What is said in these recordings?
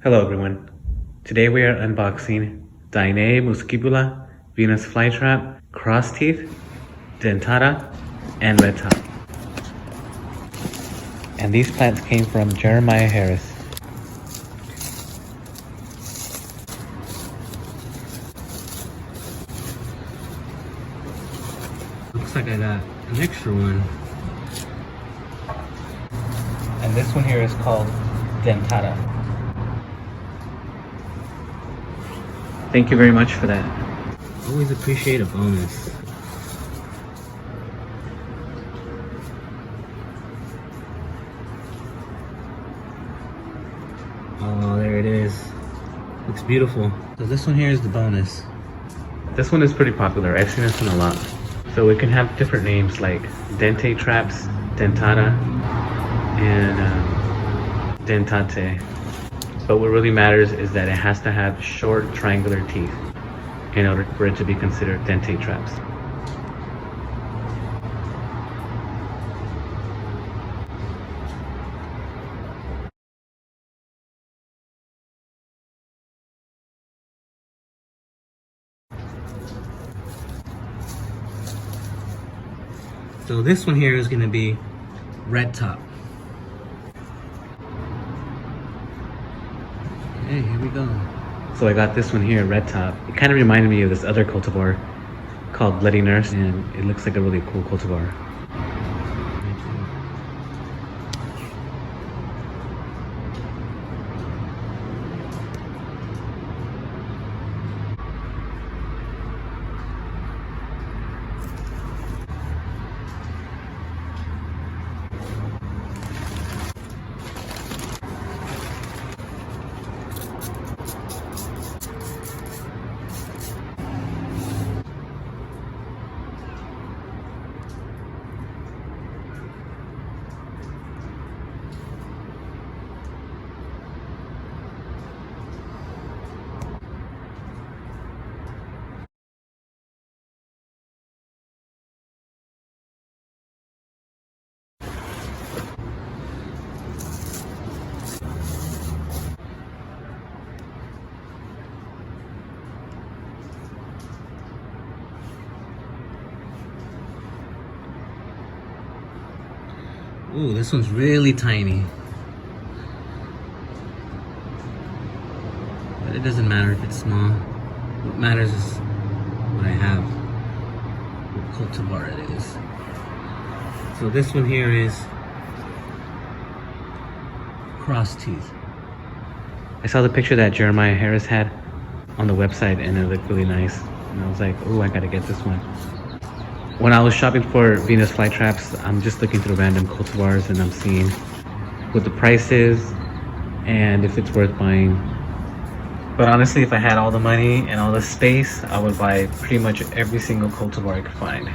Hello everyone. Today we are unboxing Dionaea Muscipula Venus Flytrap Cross Teeth, Dentata, and Red Top. And these plants came from Jerimiah Harris. Looks like I got an extra one. And this one here is called Dentata. Thank you very much for that. Always appreciate a bonus. Oh, there it is. Looks beautiful. So this one here is the bonus. This one is pretty popular. I've seen this one a lot. So it can have different names like Dente Traps, Dentata, and Dentate. But what really matters is that it has to have short triangular teeth in order for it to be considered dentate traps. So this one here is going to be Red Top. Okay, here we go. So I got this one here, Red Top. It kind of reminded me of this other cultivar called Bloody Nurse, and it looks like a really cool cultivar. Ooh, this one's really tiny. But it doesn't matter if it's small. What matters is what I have. What cultivar it is. So this one here is Cross Teeth. I saw the picture that Jerimiah Harris had on the website and it looked really nice. And I was like, oh, I gotta get this one. When I was shopping for Venus flytraps, I'm just looking through random cultivars and I'm seeing what the price is and if it's worth buying. But honestly, if I had all the money and all the space, I would buy pretty much every single cultivar I could find.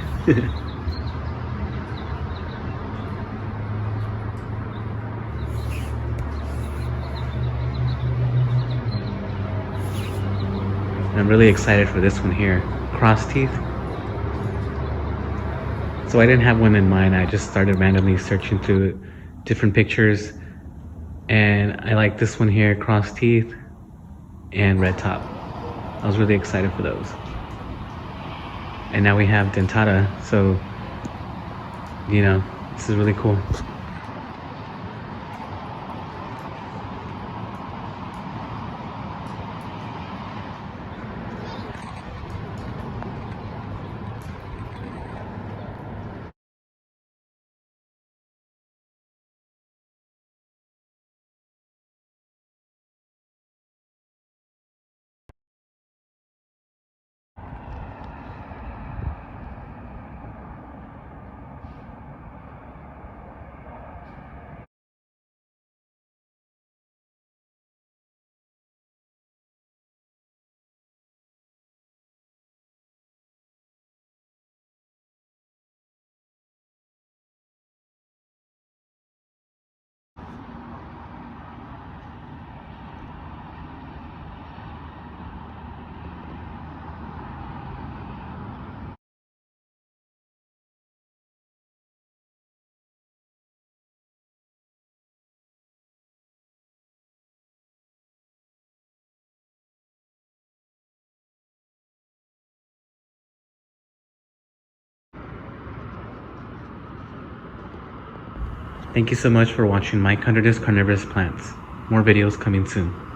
And I'm really excited for this one here, Cross Teeth. So I didn't have one in mind. I just started randomly searching through different pictures, and I like this one here, Cross Teeth and Red Top. I was really excited for those. And now we have Dentata, so you know, this is really cool. Thank you so much for watching Mike Hunter's Carnivorous Plants. More videos coming soon.